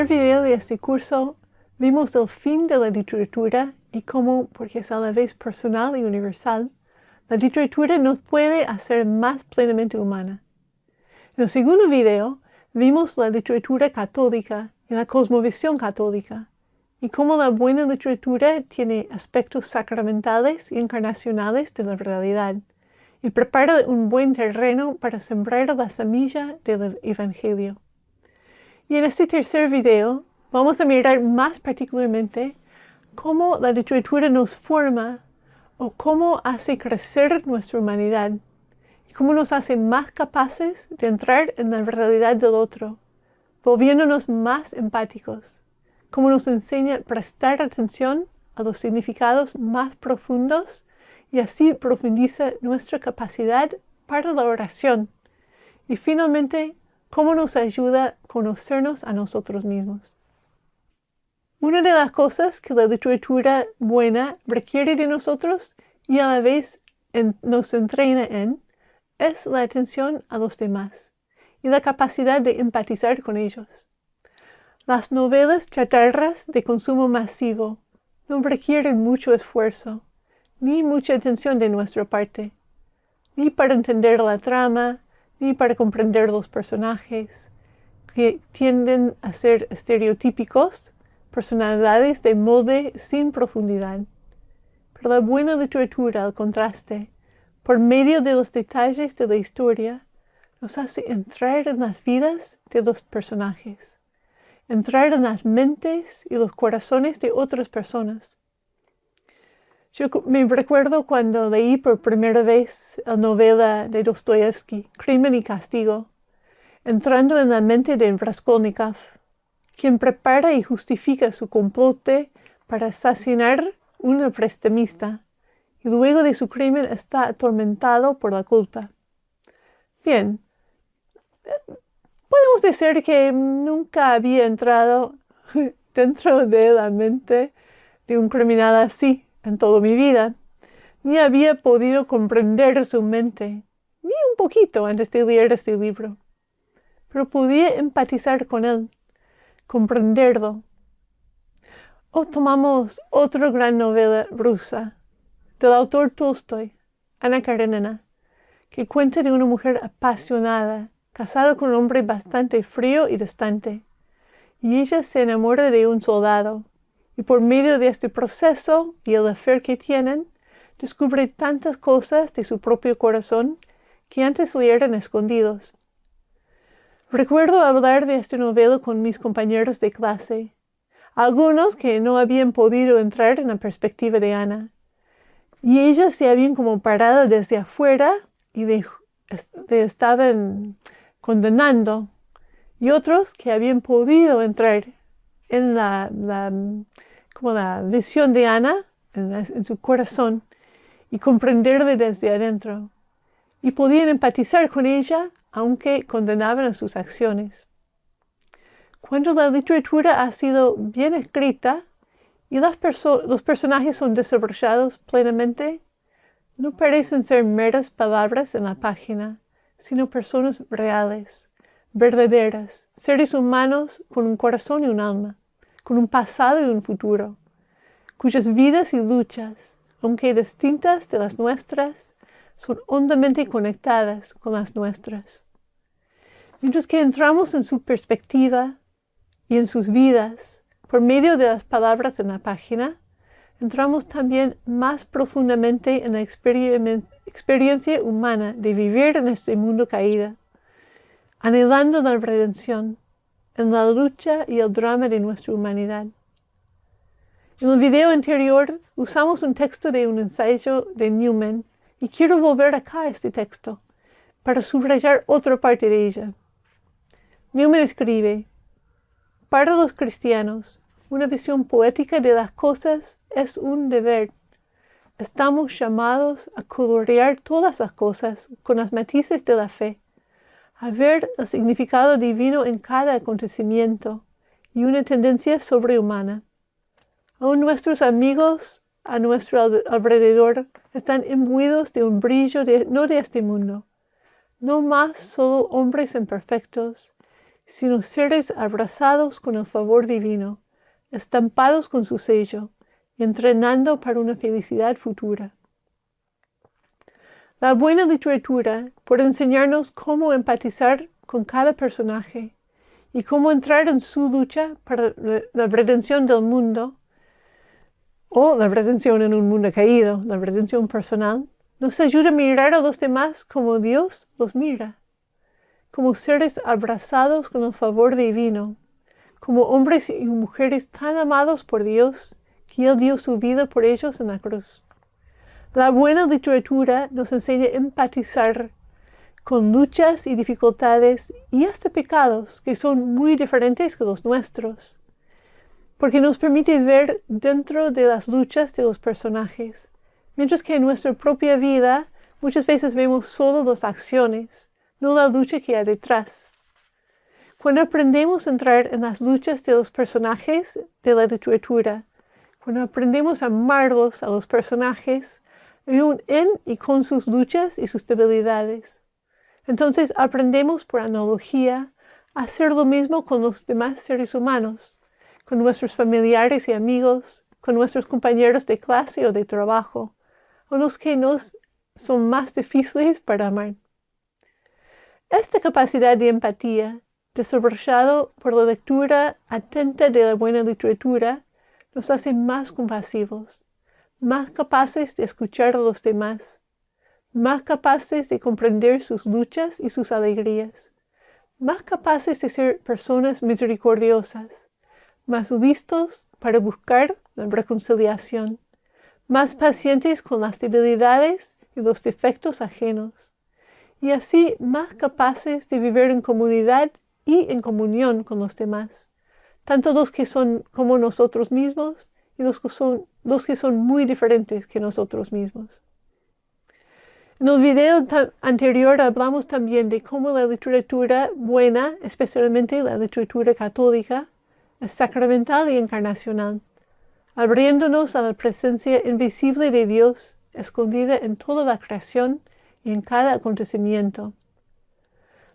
primer video de este curso, vimos el fin de la literatura y cómo, porque es a la vez personal y universal, la literatura nos puede hacer más plenamente humana. En el segundo video, vimos la literatura católica y la cosmovisión católica, y cómo la buena literatura tiene aspectos sacramentales y encarnacionales de la realidad, y prepara un buen terreno para sembrar la semilla del Evangelio. Y en este tercer video, vamos a mirar más particularmente cómo la literatura nos forma o cómo hace crecer nuestra humanidad y cómo nos hace más capaces de entrar en la realidad del otro, volviéndonos más empáticos, cómo nos enseña a prestar atención a los significados más profundos y así profundiza nuestra capacidad para la oración y finalmente cómo nos ayuda a conocernos a nosotros mismos. Una de las cosas que la literatura buena requiere de nosotros y a la vez nos entrena en es la atención a los demás y la capacidad de empatizar con ellos. Las novelas chatarras de consumo masivo no requieren mucho esfuerzo ni mucha atención de nuestra parte, ni para entender la trama, ni para comprender los personajes, que tienden a ser estereotípicos, personalidades de molde sin profundidad. Pero la buena literatura, al contraste, por medio de los detalles de la historia, nos hace entrar en las vidas de los personajes, entrar en las mentes y los corazones de otras personas. Yo me recuerdo cuando leí por primera vez la novela de Dostoyevsky, Crimen y Castigo, entrando en la mente de Raskolnikov, quien prepara y justifica su complote para asesinar una prestamista, y luego de su crimen está atormentado por la culpa. Bien, podemos decir que nunca había entrado dentro de la mente de un criminal así en toda mi vida, ni había podido comprender su mente, ni un poquito antes de leer este libro. Pero podía empatizar con él, comprenderlo. O tomamos otra gran novela rusa, del autor Tolstoy, Ana Karenina, que cuenta de una mujer apasionada, casada con un hombre bastante frío y distante, y ella se enamora de un soldado, y por medio de este proceso y el affair que tienen, descubre tantas cosas de su propio corazón que antes le eran escondidos. Recuerdo hablar de esta novela con mis compañeros de clase, algunos que no habían podido entrar en la perspectiva de Ana, y ellas se habían como parado desde afuera y le estaban condenando, y otros que habían podido entrar en la visión de Ana, en su corazón, y comprenderle desde adentro. Y podían empatizar con ella, aunque condenaban a sus acciones. Cuando la literatura ha sido bien escrita y los personajes son desarrollados plenamente, no parecen ser meras palabras en la página, sino personas reales, verdaderas, seres humanos con un corazón y un alma, con un pasado y un futuro, cuyas vidas y luchas, aunque distintas de las nuestras, son hondamente conectadas con las nuestras. Mientras que entramos en su perspectiva y en sus vidas, por medio de las palabras en la página, entramos también más profundamente en la experiencia humana de vivir en este mundo caído, anhelando la redención, en la lucha y el drama de nuestra humanidad. En el video anterior usamos un texto de un ensayo de Newman y quiero volver acá a este texto para subrayar otra parte de ella. Newman escribe: para los cristianos, una visión poética de las cosas es un deber. Estamos llamados a colorear todas las cosas con los matices de la fe, a ver el significado divino en cada acontecimiento y una tendencia sobrehumana. Aún nuestros amigos a nuestro alrededor están imbuidos de un brillo no de este mundo, no más solo hombres imperfectos, sino seres abrazados con el favor divino, estampados con su sello, entrenando para una felicidad futura. La buena literatura puede enseñarnos cómo empatizar con cada personaje y cómo entrar en su lucha para la redención del mundo, o la redención en un mundo caído, la redención personal. Nos ayuda a mirar a los demás como Dios los mira, como seres abrazados con el favor divino, como hombres y mujeres tan amados por Dios que Él dio su vida por ellos en la cruz. La buena literatura nos enseña a empatizar con luchas y dificultades y hasta pecados que son muy diferentes que los nuestros, porque nos permite ver dentro de las luchas de los personajes, mientras que en nuestra propia vida muchas veces vemos solo las acciones, no la lucha que hay detrás. Cuando aprendemos a entrar en las luchas de los personajes de la literatura, cuando aprendemos a amarlos a los personajes, en y con sus luchas y sus debilidades, entonces aprendemos por analogía a hacer lo mismo con los demás seres humanos, con nuestros familiares y amigos, con nuestros compañeros de clase o de trabajo, o los que nos son más difíciles para amar. Esta capacidad de empatía, desarrollado por la lectura atenta de la buena literatura, nos hace más compasivos, más capaces de escuchar a los demás, más capaces de comprender sus luchas y sus alegrías, más capaces de ser personas misericordiosas, más listos para buscar la reconciliación, más pacientes con las debilidades y los defectos ajenos, y así más capaces de vivir en comunidad y en comunión con los demás, tanto los que son como nosotros mismos y los que son muy diferentes que nosotros mismos. En el video anterior hablamos también de cómo la literatura buena, especialmente la literatura católica, es sacramental y encarnacional, abriéndonos a la presencia invisible de Dios, escondida en toda la creación y en cada acontecimiento.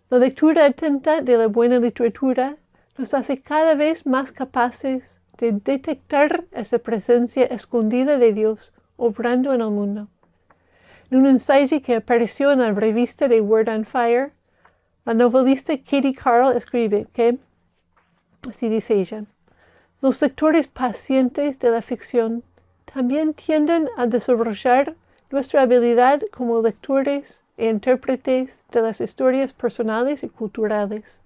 La lectura atenta de la buena literatura nos hace cada vez más capaces de detectar esa presencia escondida de Dios obrando en el mundo. En un ensayo que apareció en la revista de Word on Fire, la novelista Katie Carl escribe que, así dice ella, los lectores pacientes de la ficción también tienden a desarrollar nuestra habilidad como lectores e intérpretes de las historias personales y culturales.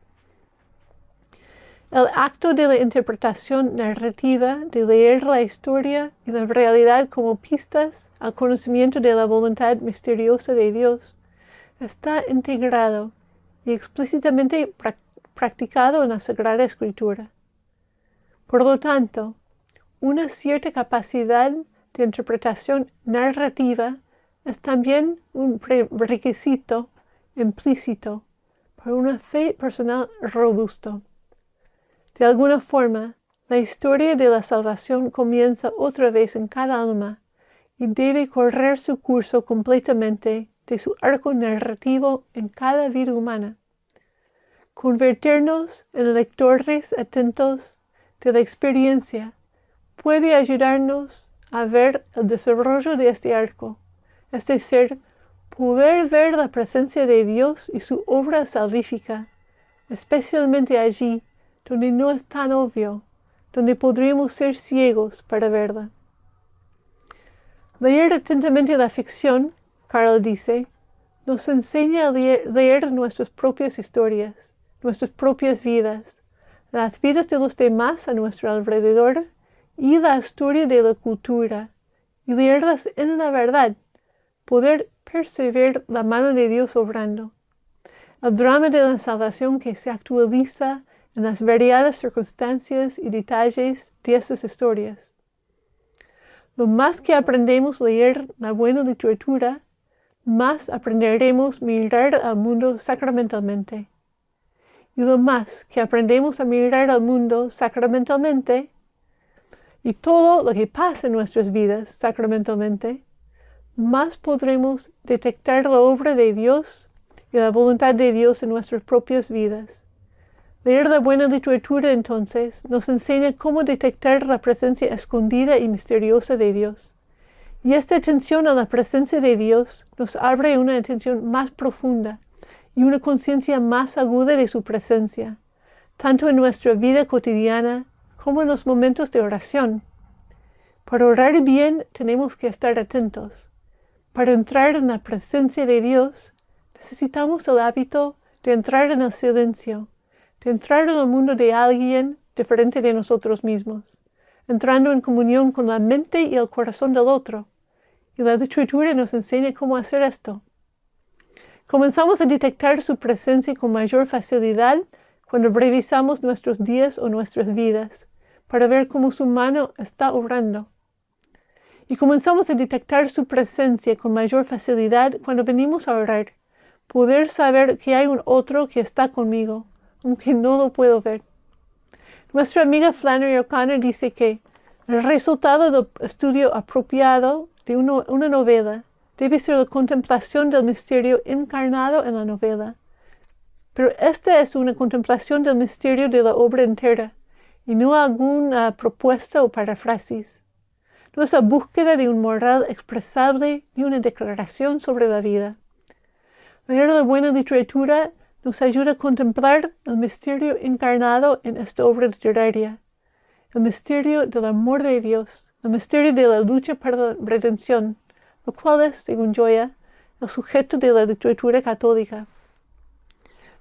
El acto de la interpretación narrativa, de leer la historia y la realidad como pistas al conocimiento de la voluntad misteriosa de Dios, está integrado y explícitamente practicado en la Sagrada Escritura. Por lo tanto, una cierta capacidad de interpretación narrativa es también un requisito implícito para una fe personal robusta. De alguna forma, la historia de la salvación comienza otra vez en cada alma y debe correr su curso completamente de su arco narrativo en cada vida humana. Convertirnos en lectores atentos de la experiencia puede ayudarnos a ver el desarrollo de este arco, es decir, poder ver la presencia de Dios y su obra salvífica, especialmente allí donde no es tan obvio, donde podríamos ser ciegos para verla. Leer atentamente la ficción, Carl dice, nos enseña a leer nuestras propias historias, nuestras propias vidas, las vidas de los demás a nuestro alrededor y la historia de la cultura, y leerlas en la verdad, poder percibir la mano de Dios obrando. El drama de la salvación que se actualiza en las variadas circunstancias y detalles de estas historias. Lo más que aprendemos a leer la buena literatura, más aprenderemos a mirar al mundo sacramentalmente. Y lo más que aprendemos a mirar al mundo sacramentalmente, y todo lo que pasa en nuestras vidas sacramentalmente, más podremos detectar la obra de Dios y la voluntad de Dios en nuestras propias vidas. Leer la buena literatura, entonces, nos enseña cómo detectar la presencia escondida y misteriosa de Dios. Y esta atención a la presencia de Dios nos abre una atención más profunda y una conciencia más aguda de su presencia, tanto en nuestra vida cotidiana como en los momentos de oración. Para orar bien tenemos que estar atentos. Para entrar en la presencia de Dios, necesitamos el hábito de entrar en el silencio, de entrar en el mundo de alguien diferente de nosotros mismos, entrando en comunión con la mente y el corazón del otro. Y la literatura nos enseña cómo hacer esto. Comenzamos a detectar su presencia con mayor facilidad cuando revisamos nuestros días o nuestras vidas para ver cómo su mano está obrando. Y comenzamos a detectar su presencia con mayor facilidad cuando venimos a orar, poder saber que hay un otro que está conmigo, aunque no lo puedo ver. Nuestra amiga Flannery O'Connor dice que el resultado del estudio apropiado de una novela debe ser la contemplación del misterio encarnado en la novela. Pero esta es una contemplación del misterio de la obra entera, y no alguna propuesta o paráfrasis. No es la búsqueda de un moral expresable ni una declaración sobre la vida. Leer la buena literatura nos ayuda a contemplar el misterio encarnado en esta obra literaria, el misterio del amor de Dios, el misterio de la lucha para la redención, lo cual es, según Gioia, el sujeto de la literatura católica.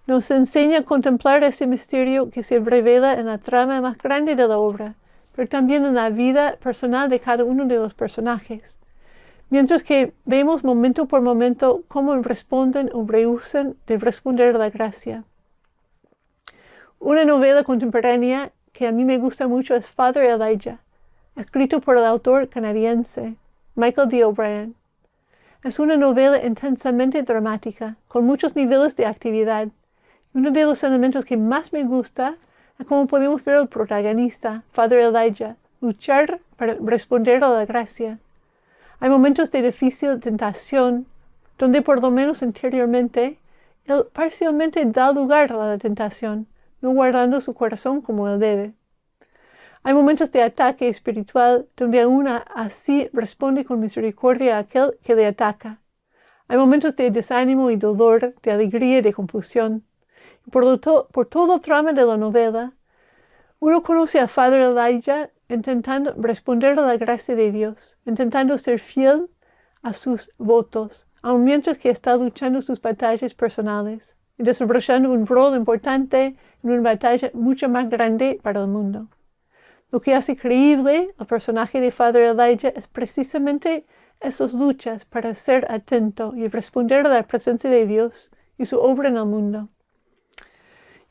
Nos enseña a contemplar este misterio que se revela en la trama más grande de la obra, pero también en la vida personal de cada uno de los personajes, mientras que vemos momento por momento cómo responden o rehusan de responder a la gracia. Una novela contemporánea que a mí me gusta mucho es Father Elijah, escrito por el autor canadiense Michael D. O'Brien. Es una novela intensamente dramática, con muchos niveles de actividad. Uno de los elementos que más me gusta es cómo podemos ver al protagonista, Father Elijah, luchar para responder a la gracia. Hay momentos de difícil tentación, donde por lo menos interiormente, él parcialmente da lugar a la tentación, no guardando su corazón como él debe. Hay momentos de ataque espiritual, donde aún así responde con misericordia a aquel que le ataca. Hay momentos de desánimo y dolor, de alegría y de confusión. Por todo el trama de la novela, uno conoce a Father Elijah intentando responder a la gracia de Dios, intentando ser fiel a sus votos, aun mientras que está luchando sus batallas personales y desarrollando un rol importante en una batalla mucho más grande para el mundo. Lo que hace creíble al personaje de Father Elijah es precisamente esas luchas para ser atento y responder a la presencia de Dios y su obra en el mundo.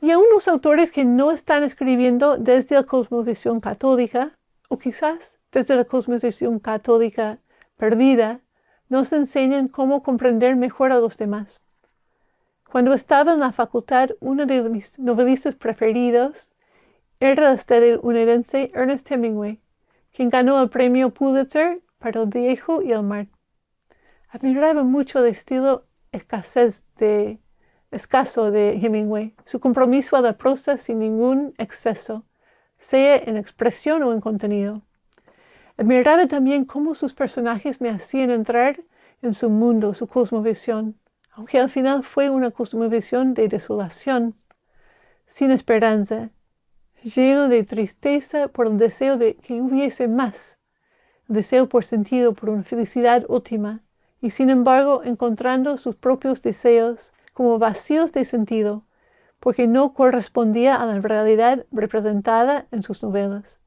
Y aún los autores que no están escribiendo desde la cosmovisión católica, o quizás desde la cosmovisión católica perdida, nos enseñan cómo comprender mejor a los demás. Cuando estaba en la facultad, uno de mis novelistas preferidos era el estadounidense Ernest Hemingway, quien ganó el premio Pulitzer para El viejo y el mar. Admiraba mucho el estilo escaso de Hemingway, su compromiso a la prosa sin ningún exceso, sea en expresión o en contenido. Admiraba también cómo sus personajes me hacían entrar en su mundo, su cosmovisión, aunque al final fue una cosmovisión de desolación, sin esperanza, lleno de tristeza por el deseo de que hubiese más, el deseo por sentido, por una felicidad última, y sin embargo encontrando sus propios deseos como vacíos de sentido, porque no correspondía a la realidad representada en sus novelas.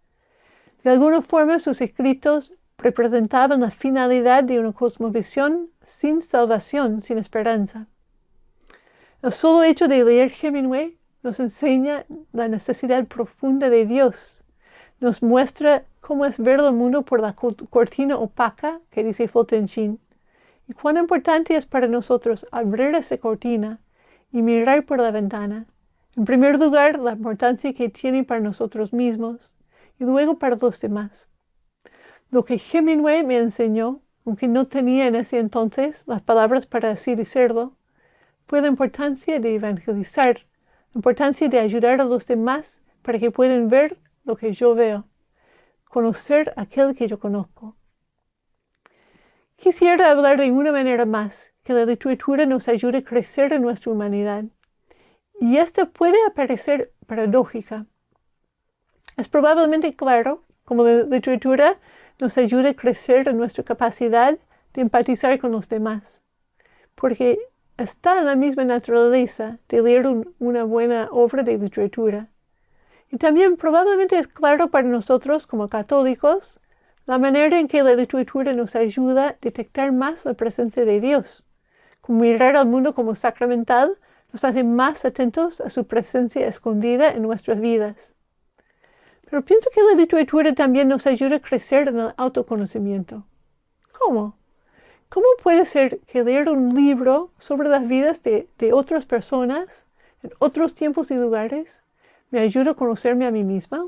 De alguna forma sus escritos representaban la finalidad de una cosmovisión sin salvación, sin esperanza. El solo hecho de leer Hemingway nos enseña la necesidad profunda de Dios, nos muestra cómo es ver el mundo por la cortina opaca que dice Fulton Sheen, y cuán importante es para nosotros abrir esa cortina y mirar por la ventana. En primer lugar, la importancia que tiene para nosotros mismos y luego para los demás. Lo que Hemingway me enseñó, aunque no tenía en ese entonces las palabras para así decirlo, fue la importancia de evangelizar, la importancia de ayudar a los demás para que puedan ver lo que yo veo, conocer aquel que yo conozco. Quisiera hablar de una manera más, que la literatura nos ayude a crecer en nuestra humanidad. Y esta puede parecer paradójica. Es probablemente claro cómo la literatura nos ayuda a crecer en nuestra capacidad de empatizar con los demás, porque está en la misma naturaleza de leer una buena obra de literatura. Y también probablemente es claro para nosotros como católicos la manera en que la literatura nos ayuda a detectar más la presencia de Dios. Como mirar al mundo como sacramental nos hace más atentos a su presencia escondida en nuestras vidas. Pero pienso que la literatura también nos ayuda a crecer en el autoconocimiento. ¿Cómo? ¿Cómo puede ser que leer un libro sobre las vidas de otras personas en otros tiempos y lugares me ayuda a conocerme a mí misma?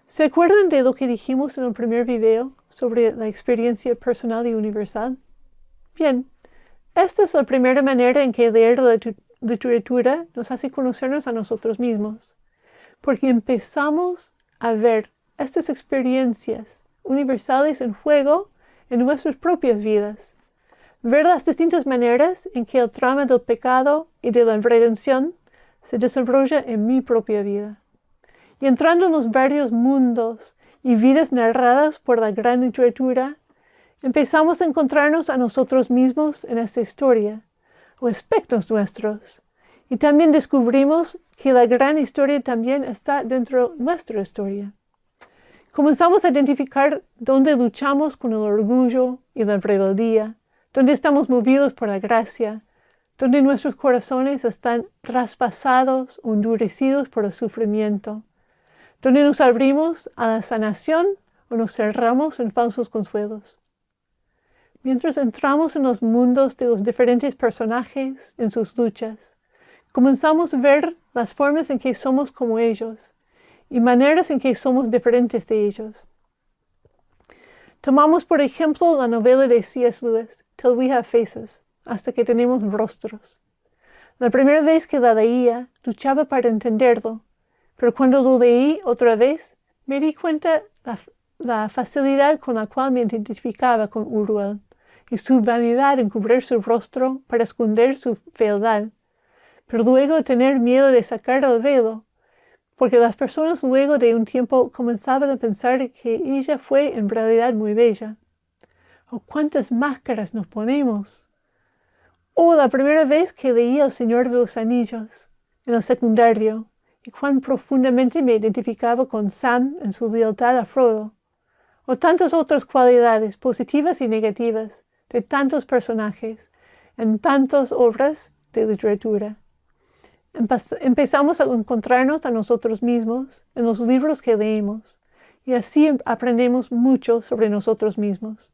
¿Se acuerdan de lo que dijimos en el primer video sobre la experiencia personal y universal? Bien, esta es la primera manera en que leer la literatura nos hace conocernos a nosotros mismos, porque empezamos a ver estas experiencias universales en juego en nuestras propias vidas, ver las distintas maneras en que el trama del pecado y de la redención se desarrolla en mi propia vida. Y entrando en los varios mundos y vidas narradas por la gran literatura, empezamos a encontrarnos a nosotros mismos en esta historia, o aspectos nuestros, y también descubrimos que la gran historia también está dentro de nuestra historia. Comenzamos a identificar dónde luchamos con el orgullo y la rebeldía, dónde estamos movidos por la gracia, dónde nuestros corazones están traspasados o endurecidos por el sufrimiento, dónde nos abrimos a la sanación o nos cerramos en falsos consuelos. Mientras entramos en los mundos de los diferentes personajes en sus luchas, comenzamos a ver las formas en que somos como ellos y maneras en que somos diferentes de ellos. Tomamos, por ejemplo, la novela de C.S. Lewis, Till We Have Faces, hasta que tenemos rostros. La primera vez que la leía, luchaba para entenderlo, pero cuando lo leí otra vez, me di cuenta la facilidad con la cual me identificaba con Uriel y su vanidad en cubrir su rostro para esconder su fealdad, pero luego tener miedo de sacar el velo, porque las personas luego de un tiempo comenzaban a pensar que ella fue en realidad muy bella. ¡Oh, cuántas máscaras nos ponemos! ¡Oh, la primera vez que leí El Señor de los Anillos, en el secundario, y cuán profundamente me identificaba con Sam en su lealtad a Frodo! ¡O tantas otras cualidades, positivas y negativas, de tantos personajes, en tantas obras de literatura! Empezamos a encontrarnos a nosotros mismos en los libros que leemos, y así aprendemos mucho sobre nosotros mismos.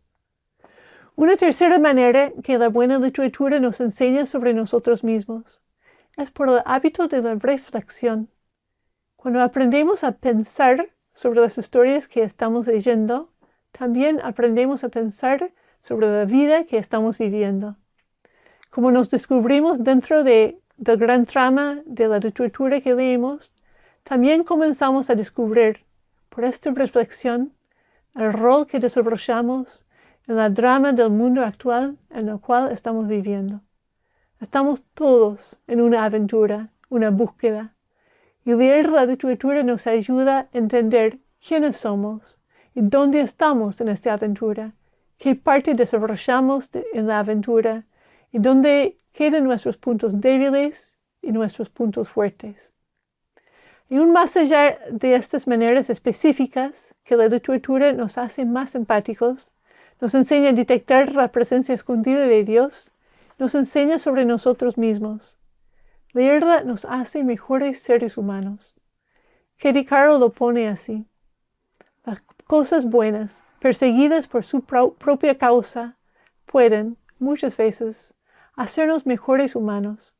Una tercera manera que la buena literatura nos enseña sobre nosotros mismos es por el hábito de la reflexión. Cuando aprendemos a pensar sobre las historias que estamos leyendo, también aprendemos a pensar sobre la vida que estamos viviendo. Como nos descubrimos dentro del gran trama de la literatura que leemos, también comenzamos a descubrir, por esta reflexión, el rol que desarrollamos en la drama del mundo actual en el cual estamos viviendo. Estamos todos en una aventura, una búsqueda, y leer la literatura nos ayuda a entender quiénes somos y dónde estamos en esta aventura, qué parte desarrollamos en la aventura y dónde quedan nuestros puntos débiles y nuestros puntos fuertes. Y aún más allá de estas maneras específicas que la literatura nos hace más empáticos, nos enseña a detectar la presencia escondida de Dios, nos enseña sobre nosotros mismos. Leerla nos hace mejores seres humanos. Katie Carroll lo pone así: las cosas buenas, perseguidas por su propia causa, pueden, muchas veces, hacernos mejores humanos.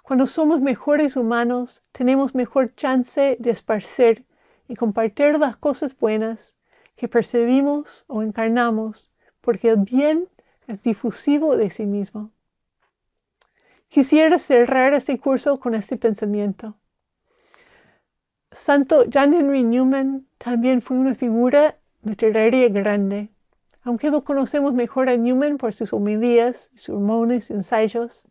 Cuando somos mejores humanos, tenemos mejor chance de esparcer y compartir las cosas buenas que percibimos o encarnamos, porque el bien es difusivo de sí mismo. Quisiera cerrar este curso con este pensamiento. Santo John Henry Newman también fue una figura literaria grande. Aunque lo conocemos mejor a Newman por sus homilías, sermones y ensayos,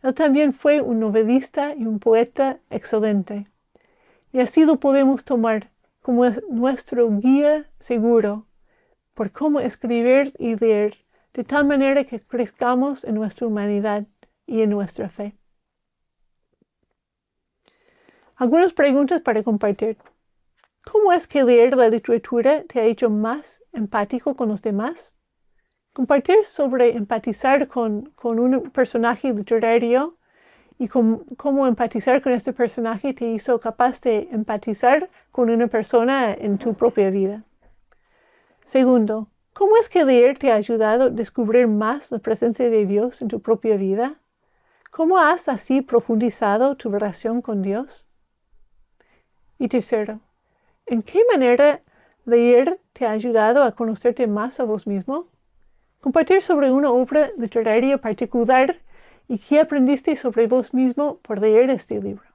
él también fue un novelista y un poeta excelente. Y así lo podemos tomar como nuestro guía seguro por cómo escribir y leer, de tal manera que crezcamos en nuestra humanidad y en nuestra fe. Algunas preguntas para compartir. ¿Cómo es que leer la literatura te ha hecho más empático con los demás? Compartir sobre empatizar con un personaje literario y cómo empatizar con este personaje te hizo capaz de empatizar con una persona en tu propia vida. Segundo, ¿cómo es que leer te ha ayudado a descubrir más la presencia de Dios en tu propia vida? ¿Cómo has así profundizado tu relación con Dios? Y tercero, ¿en qué manera leer te ha ayudado a conocerte más a vos mismo? Compartir sobre una obra literaria particular y qué aprendiste sobre vos mismo por leer este libro.